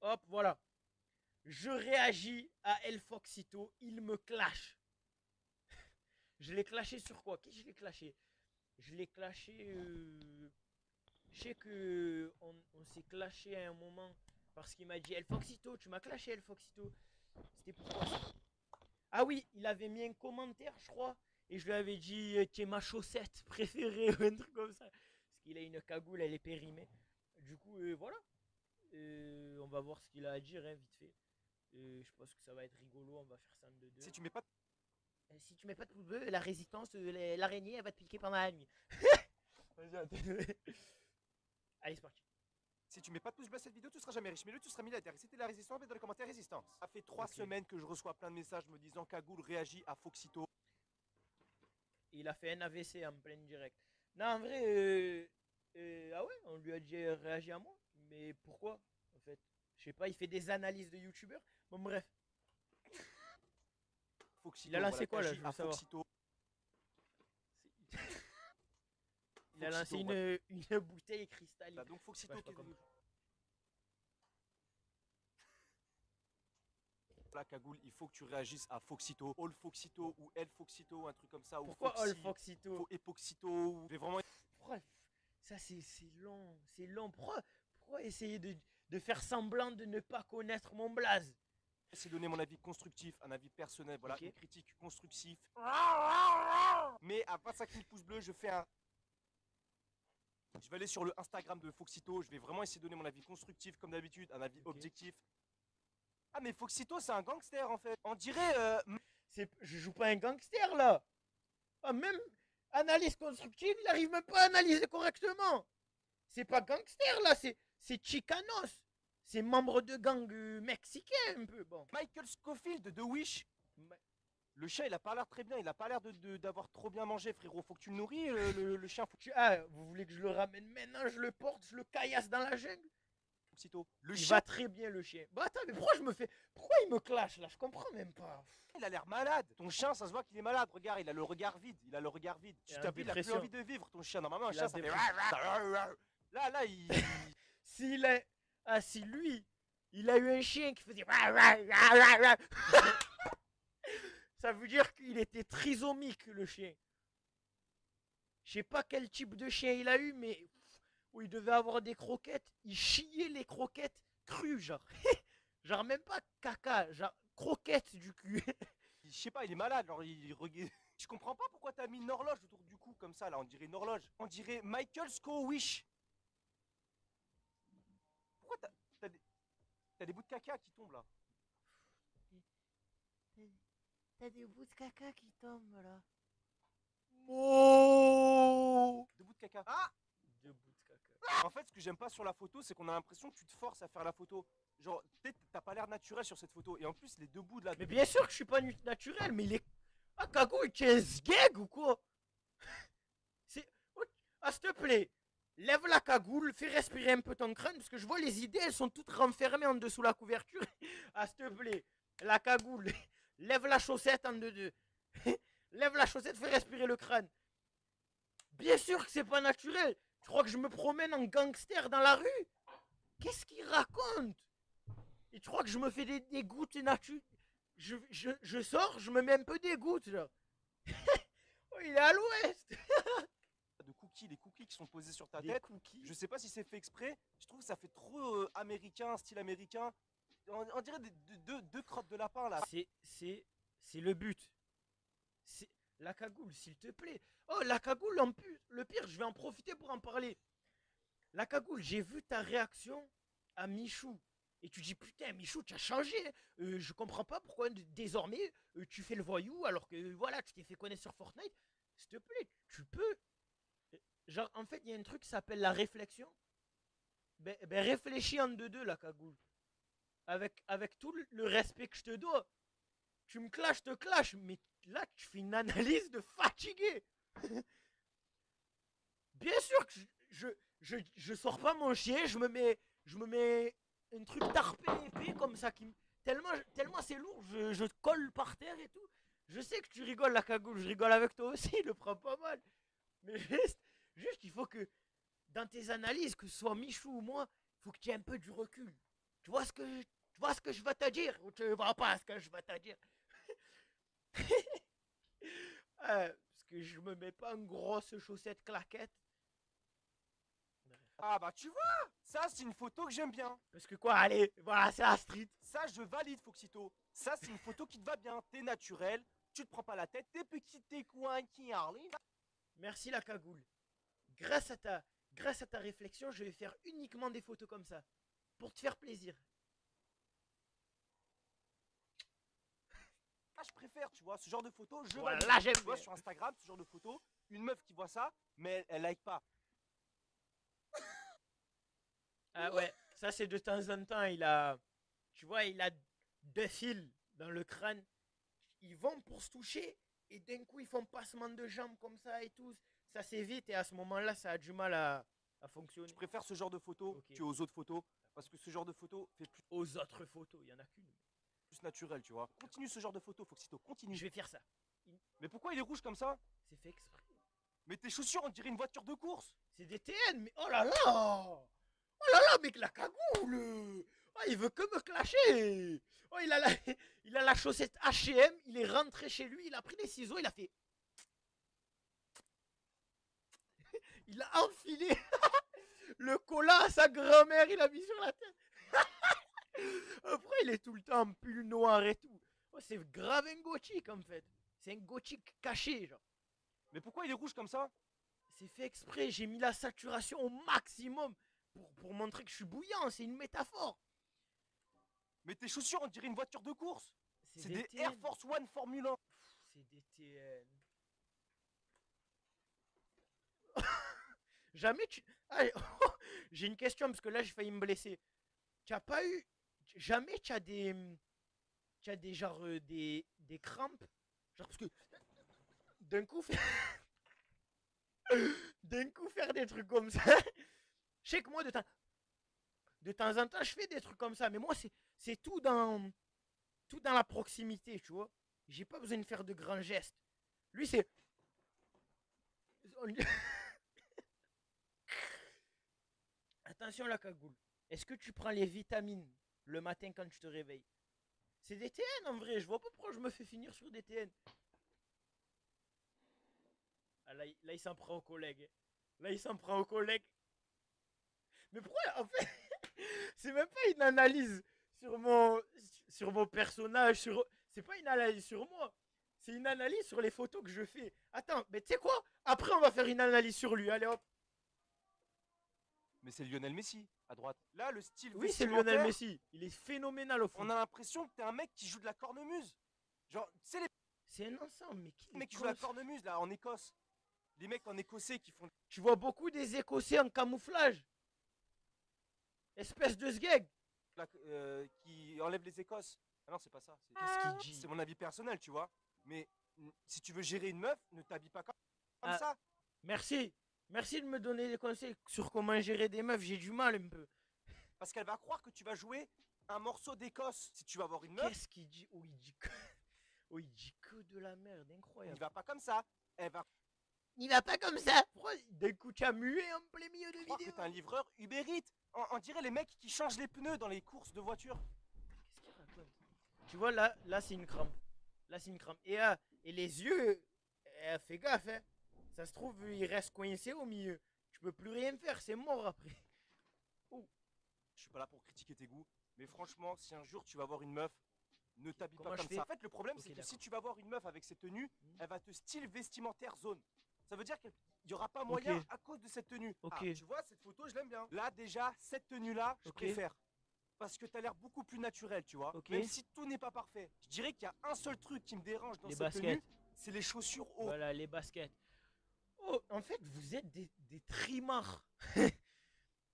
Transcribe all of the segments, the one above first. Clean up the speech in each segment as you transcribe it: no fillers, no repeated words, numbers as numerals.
Hop, voilà. Je réagis à El Foxito, il me clash. Je l'ai clashé sur quoi? Qui je l'ai clashé? Je l'ai clashé. Je sais que on s'est clashé à un moment parce qu'il m'a dit El Foxito, tu m'as clashé El Foxito. C'était pourquoi ça? Ah oui, il avait mis un commentaire, je crois, et je lui avais dit tu es ma chaussette préférée ou un truc comme ça. Parce qu'il a une cagoule, elle est périmée. Du coup, voilà. On va voir ce qu'il a à dire, hein, vite fait. Je pense que ça va être rigolo, on va faire ça en 2-2. Si tu mets pas, Si tu mets pas de pouce bleu, la résistance, l'araignée, elle va te piquer pendant la nuit. Allez, c'est parti. si tu mets pas de pouce bleu à cette vidéo, tu seras jamais riche. Mais le tu seras milliardaire. Et c'était la résistance, mais dans les commentaires résistance. Ça fait 3 semaines que je reçois plein de messages me disant Cagoule réagit à Foxito. Il a fait un AVC en plein direct. Non, en vrai, ah ouais, on lui a dit réagir à moi. Mais pourquoi, en fait? Je sais pas, il fait des analyses de youtubeurs. Bon, bref. Foxito, Il a lancé voilà, quoi là? réagit Je veux à savoir. Foxito. Il a lancé Foxito, voilà. une bouteille cristalline. Donc Je sais pas, Foxito, j'ai pas compris. la cagoule, il faut que tu réagisses à Foxito, All Foxito ou El Foxito, un truc comme ça, ou Pourquoi All Foxy, Foxito? Epoxito, ou vraiment Pourquoi ça c'est long, c'est long. Pourquoi essayer de faire semblant de ne pas connaître mon blaze? c'est donner mon avis constructif, un avis personnel, voilà, Ok. une critique constructive. Mais à 25 000 pouces bleus, je fais un. Je vais aller sur le Instagram de Foxito, je vais vraiment essayer de donner mon avis constructif, comme d'habitude, un avis Ok. objectif. Ah, mais Foxito, c'est un gangster en fait. On dirait. Je joue pas un gangster là. Ah, même analyse constructive, il arrive même pas à analyser correctement. C'est pas gangster là, c'est Chicanos. C'est membre de gang mexicain un peu. Bon. Michael Scofield de The Wish. Le chien, il a pas l'air très bien, il a pas l'air d'avoir trop bien mangé, frérot. Faut que tu le nourris, le chien. Ah, vous voulez que je le ramène maintenant, je le porte, je le caillasse dans la jungle? Foxito. Le Il chien, va très bien le chien. Bah attends, mais pourquoi je me fais. Pourquoi il me clash là? Je comprends même pas. il a l'air malade. Ton chien, ça se voit qu'il est malade. Regarde, il a le regard vide. Il a le regard vide. Tu t'as vu, il a plus envie de vivre, ton chien. Normalement, un chien, ça fait. Là, il. S'il a. Ah, si lui, il a eu un chien qui faisait. Ça veut dire qu'il était trisomique, le chien. Je sais pas quel type de chien il a eu, mais où il devait avoir des croquettes, il chiait les croquettes crues, genre. Genre même pas caca, genre croquettes du cul. Je sais pas, il est malade. Alors, Je comprends pas pourquoi t'as mis une horloge autour du cou comme ça, là. On dirait une horloge. On dirait Michael Scowish. Pourquoi t'as des bouts de caca qui tombent là? T'as des bouts de caca qui tombent là. Oh, Des bouts de caca. Ah, deux bouts de caca. en fait, ce que j'aime pas sur la photo, c'est qu'on a l'impression que tu te forces à faire la photo. Genre, t'as pas l'air naturel sur cette photo. Et en plus, les deux bouts de la. Mais bien sûr que je suis pas naturel, mais il est. Ah, Kago, il tient ce gag ou quoi? C'est. Ah, s'il te plaît, lève la cagoule, fais respirer un peu ton crâne, parce que je vois les idées, elles sont toutes renfermées en dessous la couverture. Ah, s'il te plaît, la cagoule, lève la chaussette en deux. Lève la chaussette, fais respirer le crâne. Bien sûr que c'est pas naturel. Tu crois que je me promène en gangster dans la rue? Qu'est-ce qu'il raconte? Et tu crois que je me fais des gouttes naturelles? Je sors, je me mets un peu des gouttes, là. Oh, il est à l'ouest. De cookies, les cookies qui sont posés sur ta Des tête. cookies. Je sais pas si c'est fait exprès. Je trouve que ça fait trop américain, style américain. On dirait deux crottes de lapin là. C'est le but. C'est la cagoule, s'il te plaît. Oh, la cagoule, en plus, le pire, je vais en profiter pour en parler. La cagoule, j'ai vu ta réaction à Michou. Et tu dis, putain, Michou, tu as changé. Je comprends pas pourquoi désormais tu fais le voyou alors que voilà, tu t'es fait connaître sur Fortnite. S'il te plaît, tu peux. Genre, en fait, il y a un truc qui s'appelle la réflexion. Ben réfléchis en deux-deux, la cagoule. Avec tout le respect que je te dois. Tu me clashes, te clashes, mais là, tu fais une analyse de fatigué. Bien sûr que je sors pas mon chien, je me mets un truc tarpé épais comme ça qui tellement c'est lourd, je colle par terre et tout. Je sais que tu rigoles la cagoule, je rigole avec toi aussi, le prends pas mal. Mais juste il faut que dans tes analyses, que ce soit Michou ou moi, il faut que tu aies un peu du recul. Tu vois ce que je veux te dire ou tu vois pas ce que je veux te dire? Parce que je me mets pas une grosse chaussette claquette. Ah bah tu vois, ça c'est une photo que j'aime bien. Parce que quoi, allez, voilà, c'est la street. Ça je valide Foxito. Ça c'est une photo qui te va bien. T'es naturel, tu te prends pas la tête, t'es petit, t'es coin qui arrive. Merci la cagoule. Grâce à ta réflexion, je vais faire uniquement des photos comme ça. Pour te faire plaisir. Ah je préfère, tu vois, ce genre de photo, je Voilà, valide. là j'aime Tu vois bien. sur Instagram, ce genre de photo, une meuf qui voit ça, mais elle like pas. Ah ouais, ça c'est de temps en temps, il a... Tu vois, il a deux fils dans le crâne. Ils vont pour se toucher et d'un coup ils font passement de jambes comme ça et tout. Ça s'évite et à ce moment-là ça a du mal à fonctionner. Je préfère ce genre de photo Ok. qu'aux autres photos. Parce que ce genre de photo fait Aux autres photos, il y en a qu'une. plus naturel, tu vois. Continue ce genre de photo, Foxito, continue. Je vais faire ça. Mais pourquoi il est rouge comme ça? C'est fait exprès. Mais tes chaussures, on dirait une voiture de course. C'est des TN, mais oh là là! Oh là là, mec, la cagoule! Oh, il veut que me clasher! Oh, il a la chaussette H&M, il est rentré chez lui, il a pris les ciseaux, il a fait... Il a enfilé le collant à sa grand-mère, il a mis sur la tête. Après, il est tout le temps en pull noir et tout. Oh, c'est grave un gothique en fait. C'est un gothique caché, genre. Mais pourquoi il est rouge comme ça? C'est fait exprès, j'ai mis la saturation au maximum pour montrer que je suis bouillant, c'est une métaphore. Mais tes chaussures, on dirait une voiture de course. C'est des TN. Air Force One Formule 1. C'est des TN. Jamais tu... Ah, j'ai une question parce que là j'ai failli me blesser. Tu as pas eu... Jamais tu as des... Tu as des genre des crampes. Genre parce que d'un coup... d'un coup faire des trucs comme ça. Je sais que moi de temps en temps je fais des trucs comme ça. Mais moi c'est tout dans la proximité, tu vois. J'ai pas besoin de faire de grands gestes. Lui c'est... Attention la cagoule. Est-ce que tu prends les vitamines le matin quand tu te réveilles? C'est des TN en vrai. Je vois pas pourquoi je me fais finir sur des TN. Ah, là, il s'en prend aux collègues. Là, il s'en prend aux collègues. Mais pourquoi en fait c'est même pas une analyse sur mon personnage. C'est pas une analyse sur moi. C'est une analyse sur les photos que je fais. Attends, mais tu sais quoi? Après, on va faire une analyse sur lui. Allez hop. Mais c'est Lionel Messi, à droite. Là, le style Oui, c'est vestimentaire, Lionel Messi. Il est phénoménal au foot. on a l'impression que t'es un mec qui joue de la cornemuse. Genre, tu sais les C'est un ensemble, mais qui mecs qui jouent de la cornemuse, là, en Écosse. Les mecs en écossais qui font... Tu vois beaucoup des Écossais en camouflage. Espèce de sgeg. qui enlèvent les Écosses. Ah non, c'est pas ça. Qu'est-ce qu'il dit? C'est mon avis personnel, tu vois. Mais si tu veux gérer une meuf, ne t'habille pas comme Ah. ça. Merci. Merci de me donner des conseils sur comment gérer des meufs. J'ai du mal un peu. Parce qu'elle va croire que tu vas jouer un morceau d'Écosse. Si tu vas avoir une meuf, Qu'est-ce qu'il dit? Oh, il dit que... Oh, il dit que de la merde. il Incroyable. va pas comme ça. Elle va Il va pas comme ça. Pourquoi d'un coup tu as mué en plein milieu de croire que vidéo? t'es un livreur Uber Eats. On dirait les mecs qui changent les pneus dans les courses de voiture. Qu'est-ce qu'il raconte? Tu vois, là c'est une crampe. Là, c'est une crampe. Et les yeux, fais gaffe, hein. Ça se trouve, il reste coincé au milieu. Tu peux plus rien faire, c'est mort après. Je suis pas là pour critiquer tes goûts. Mais franchement, si un jour tu vas voir une meuf, ne t'habille Comment pas je comme fais? ça. En fait, le problème, Ok, c'est que d'accord. si tu vas voir une meuf avec cette tenue, Hmm. elle va te style vestimentaire zone. Ça veut dire qu'il n'y aura pas moyen Ok. à cause de cette tenue. Ok. Ah, tu vois, cette photo, je l'aime bien. Là, déjà, cette tenue-là, je Ok. préfère. Parce que t'as l'air beaucoup plus naturel, tu vois. Ok. Même si tout n'est pas parfait. Je dirais qu'il y a un seul truc qui me dérange dans Les cette tenue, baskets. c'est les chaussures hautes. Voilà, les baskets. Oh, en fait, vous êtes des trimards.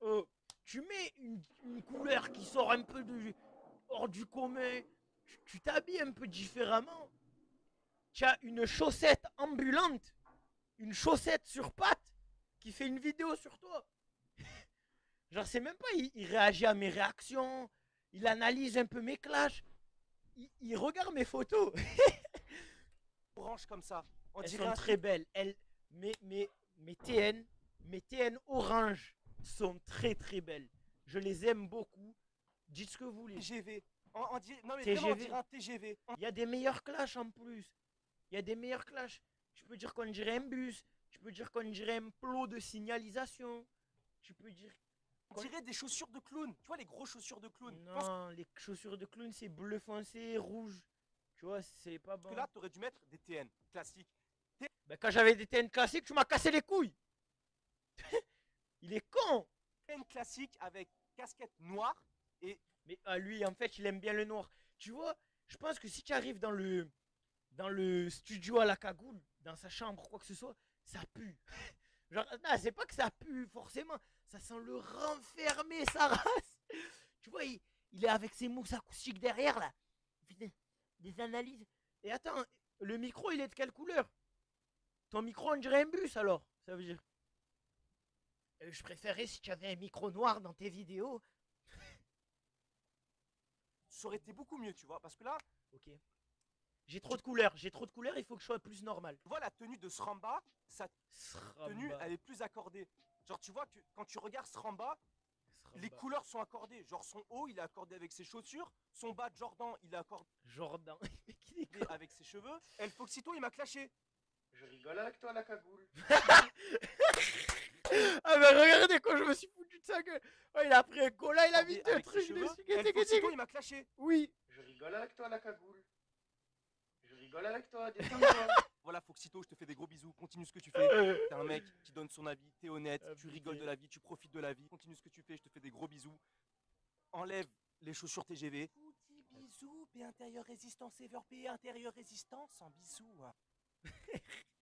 Oh, tu mets une couleur qui sort un peu hors du commun. Tu t'habilles un peu différemment. Tu as une chaussette ambulante, une chaussette sur pattes qui fait une vidéo sur toi. Genre, c'est même pas, il réagit à mes réactions, il analyse un peu mes clashs, il regarde mes photos. Orange comme ça. On Elles dirait sont un très belles. Mes TN orange sont très très belles. Je les aime beaucoup. Dites ce que vous voulez. TGV. Non mais TGV. vraiment, on dirait un TGV. Il y a des meilleurs clashs en plus. Il y a des meilleurs clashs. Je peux dire qu'on dirait un bus. Je peux dire qu'on dirait un plot de signalisation. Tu peux dire. On dirait des chaussures de clown. Tu vois les grosses chaussures de clown. Je pense Non, les chaussures de clown, c'est bleu foncé, rouge. Tu vois, c'est pas bon. que là, t'aurais dû mettre des TN classiques. Ben, quand j'avais des TN classiques, tu m'as cassé les couilles. Il est con. TN classique avec casquette noire et Mais lui, en fait, il aime bien le noir. Tu vois, je pense que si tu arrives dans le studio à la cagoule, dans sa chambre, quoi que ce soit, ça pue. Genre, non, c'est pas que ça pue forcément, ça sent le renfermer, sa race. Tu vois, il est avec ses mousses acoustiques derrière là. Il fait des analyses. Et attends, le micro, il est de quelle couleur? Ton micro, on dirait un bus alors, ça veut dire. Je préférais si tu avais un micro noir dans tes vidéos. ça aurait été beaucoup mieux, tu vois. Parce que là, Ok. J'ai trop de couleurs, il faut que je sois plus normal. tu vois la tenue de Sramba, sa tenue, Sramba. elle est plus accordée. Genre, tu vois que quand tu regardes Sramba, les couleurs sont accordées. Genre, son haut, il est accordé avec ses chaussures. Son bas de Jordan, il est accordé Jordan. avec ses cheveux. Et le Foxito, il m'a clashé. Je rigole avec toi, la cagoule. Ah, mais regardez quand je me suis foutu de sa gueule. Oh, il a pris un cola, il a mis deux Avec ses trucs cheveux. dessus. Et le Foxito, il m'a clashé. Oui. Je rigole avec toi, la cagoule. Je rigole avec toi, descends-toi. Voilà, Foxito, je te fais des gros bisous. Continue ce que tu fais. T'es un mec qui donne son avis, t'es honnête, tu rigoles de la vie, tu profites de la vie. Continue ce que tu fais, je te fais des gros bisous. Enlève les chaussures TGV. Petit bisou, P intérieur résistant, Sever P intérieur résistant, sans bisous.